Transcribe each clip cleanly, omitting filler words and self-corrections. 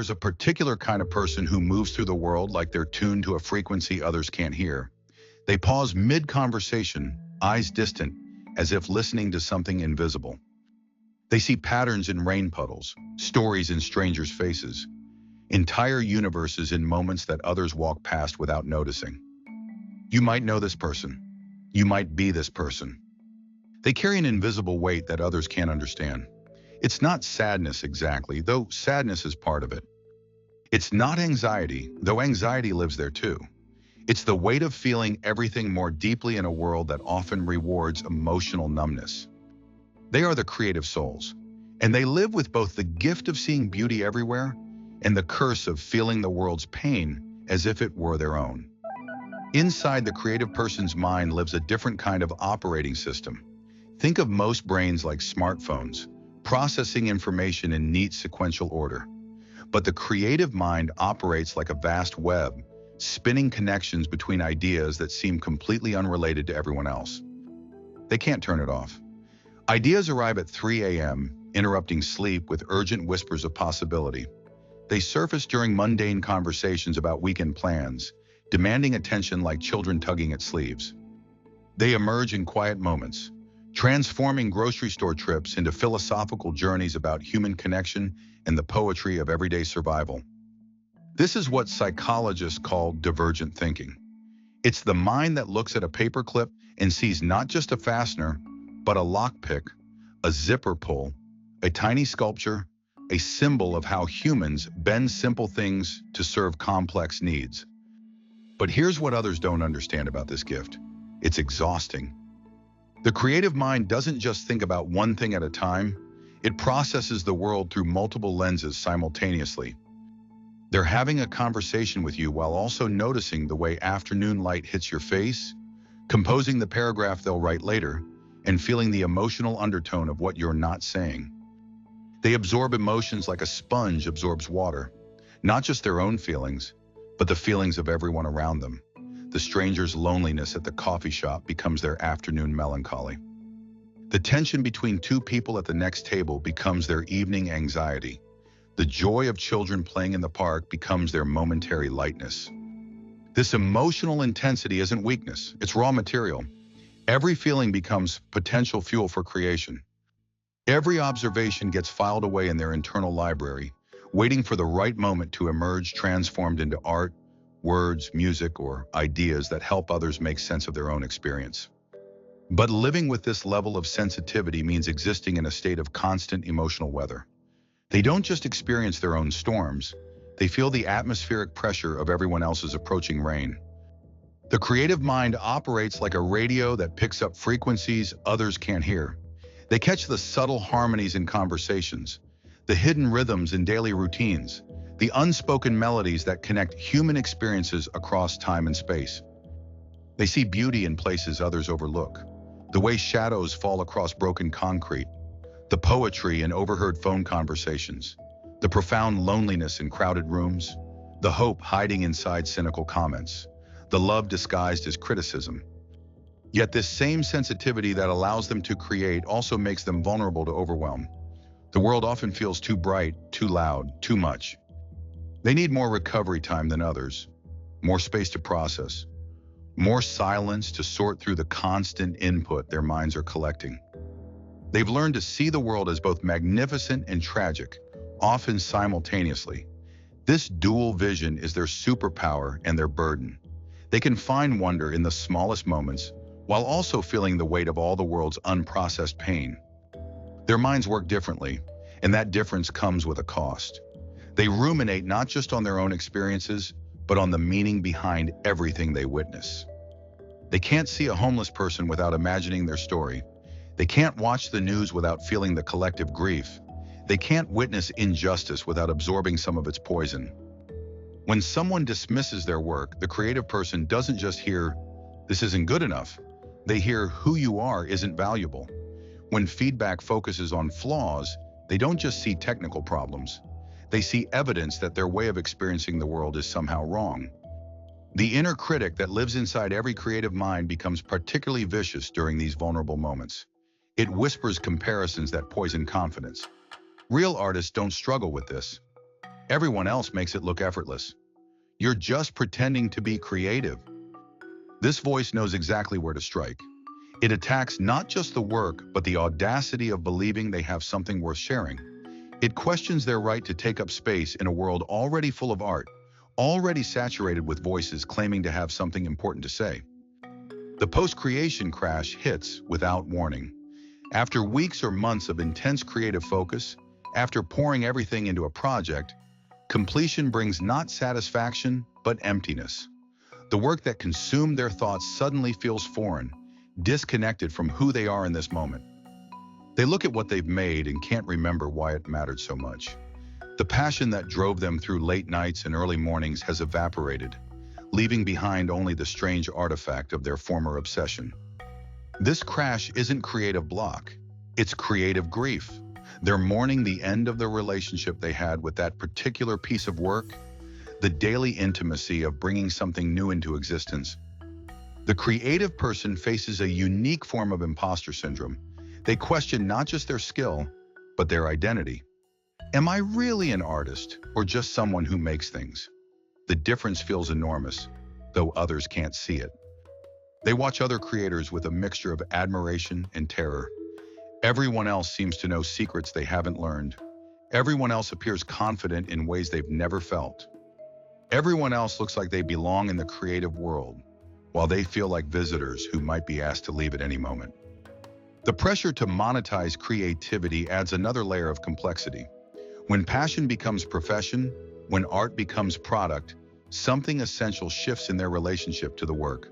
there's a particular kind of person who moves through the world like they're tuned to a frequency others can't hear. They pause mid-conversation, eyes distant, as if listening to something invisible. They see patterns in rain puddles, stories in strangers' faces, entire universes in moments that others walk past without noticing. You might know this person. You might be this person. They carry an invisible weight that others can't understand. It's not sadness exactly, though sadness is part of it. It's not anxiety, though anxiety lives there too. It's the weight of feeling everything more deeply in a world that often rewards emotional numbness. They are the creative souls, and they live with both the gift of seeing beauty everywhere and the curse of feeling the world's pain as if it were their own. Inside the creative person's mind lives a different kind of operating system. Think of most brains like smartphones, processing information in neat sequential order. But the creative mind operates like a vast web, spinning connections between ideas that seem completely unrelated to everyone else. They can't turn it off. Ideas arrive at 3 a.m., interrupting sleep with urgent whispers of possibility. They surface during mundane conversations about weekend plans, demanding attention like children tugging at sleeves. They emerge in quiet moments, transforming grocery store trips into philosophical journeys about human connection and the poetry of everyday survival. This is what psychologists call divergent thinking. It's the mind that looks at a paperclip and sees not just a fastener, but a lockpick, a zipper pull, a tiny sculpture, a symbol of how humans bend simple things to serve complex needs. But here's what others don't understand about this gift. It's exhausting. The creative mind doesn't just think about one thing at a time, it processes the world through multiple lenses simultaneously. They're having a conversation with you while also noticing the way afternoon light hits your face, composing the paragraph they'll write later, and feeling the emotional undertone of what you're not saying. They absorb emotions like a sponge absorbs water, not just their own feelings, but the feelings of everyone around them. The stranger's loneliness at the coffee shop becomes their afternoon melancholy. The tension between two people at the next table becomes their evening anxiety. The joy of children playing in the park becomes their momentary lightness. This emotional intensity isn't weakness, it's raw material. Every feeling becomes potential fuel for creation. Every observation gets filed away in their internal library, waiting for the right moment to emerge transformed into art, words, music, or ideas that help others make sense of their own experience. But living with this level of sensitivity means existing in a state of constant emotional weather. They don't just experience their own storms, they feel the atmospheric pressure of everyone else's approaching rain. The creative mind operates like a radio that picks up frequencies others can't hear. They catch the subtle harmonies in conversations, the hidden rhythms in daily routines, the unspoken melodies that connect human experiences across time and space. They see beauty in places others overlook, the way shadows fall across broken concrete, the poetry in overheard phone conversations, the profound loneliness in crowded rooms, the hope hiding inside cynical comments, the love disguised as criticism. Yet this same sensitivity that allows them to create also makes them vulnerable to overwhelm. The world often feels too bright, too loud, too much. They need more recovery time than others, more space to process, more silence to sort through the constant input their minds are collecting. They've learned to see the world as both magnificent and tragic, often simultaneously. This dual vision is their superpower and their burden. They can find wonder in the smallest moments, while also feeling the weight of all the world's unprocessed pain. Their minds work differently, and that difference comes with a cost. They ruminate not just on their own experiences, but on the meaning behind everything they witness. They can't see a homeless person without imagining their story. They can't watch the news without feeling the collective grief. They can't witness injustice without absorbing some of its poison. When someone dismisses their work, the creative person doesn't just hear, "This isn't good enough." They hear, "Who you are isn't valuable." When feedback focuses on flaws, they don't just see technical problems. They see evidence that their way of experiencing the world is somehow wrong. The inner critic that lives inside every creative mind becomes particularly vicious during these vulnerable moments. It whispers comparisons that poison confidence. Real artists don't struggle with this. Everyone else makes it look effortless. You're just pretending to be creative. This voice knows exactly where to strike. It attacks not just the work, but the audacity of believing they have something worth sharing. It questions their right to take up space in a world already full of art, already saturated with voices claiming to have something important to say. The post-creation crash hits without warning. After weeks or months of intense creative focus, after pouring everything into a project, completion brings not satisfaction, but emptiness. The work that consumed their thoughts suddenly feels foreign, disconnected from who they are in this moment. They look at what they've made and can't remember why it mattered so much. The passion that drove them through late nights and early mornings has evaporated, leaving behind only the strange artifact of their former obsession. This crash isn't creative block, it's creative grief. They're mourning the end of the relationship they had with that particular piece of work, the daily intimacy of bringing something new into existence. The creative person faces a unique form of imposter syndrome. They question not just their skill, but their identity. Am I really an artist or just someone who makes things? The difference feels enormous, though others can't see it. They watch other creators with a mixture of admiration and terror. Everyone else seems to know secrets they haven't learned. Everyone else appears confident in ways they've never felt. Everyone else looks like they belong in the creative world, while they feel like visitors who might be asked to leave at any moment. The pressure to monetize creativity adds another layer of complexity. When passion becomes profession, when art becomes product, something essential shifts in their relationship to the work.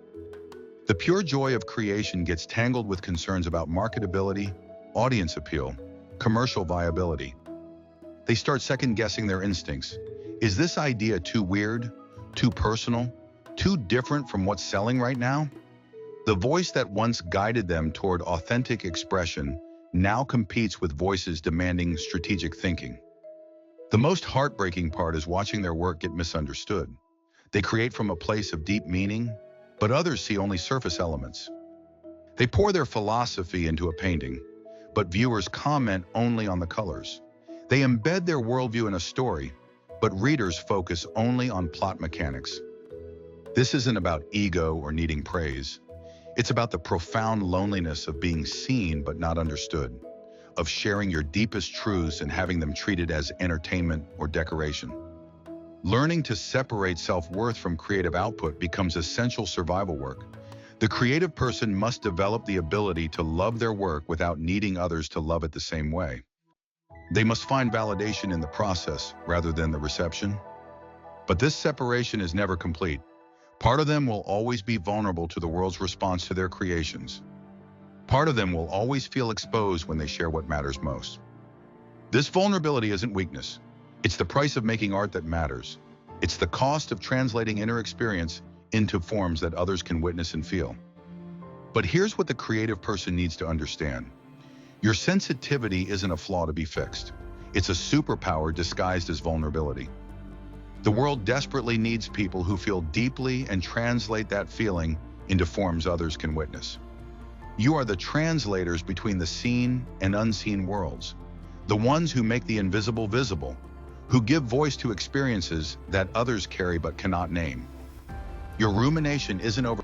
The pure joy of creation gets tangled with concerns about marketability, audience appeal, commercial viability. They start second-guessing their instincts. Is this idea too weird, too personal, too different from what's selling right now? The voice that once guided them toward authentic expression now competes with voices demanding strategic thinking. The most heartbreaking part is watching their work get misunderstood. They create from a place of deep meaning, but others see only surface elements. They pour their philosophy into a painting, but viewers comment only on the colors. They embed their worldview in a story, but readers focus only on plot mechanics. This isn't about ego or needing praise. It's about the profound loneliness of being seen but not understood, of sharing your deepest truths and having them treated as entertainment or decoration. Learning to separate self-worth from creative output becomes essential survival work. The creative person must develop the ability to love their work without needing others to love it the same way. They must find validation in the process rather than the reception. But this separation is never complete. Part of them will always be vulnerable to the world's response to their creations. Part of them will always feel exposed when they share what matters most. This vulnerability isn't weakness. It's the price of making art that matters. It's the cost of translating inner experience into forms that others can witness and feel. But here's what the creative person needs to understand. Your sensitivity isn't a flaw to be fixed. It's a superpower disguised as vulnerability. The world desperately needs people who feel deeply and translate that feeling into forms others can witness. You are the translators between the seen and unseen worlds, the ones who make the invisible visible, who give voice to experiences that others carry but cannot name. Your rumination isn't over.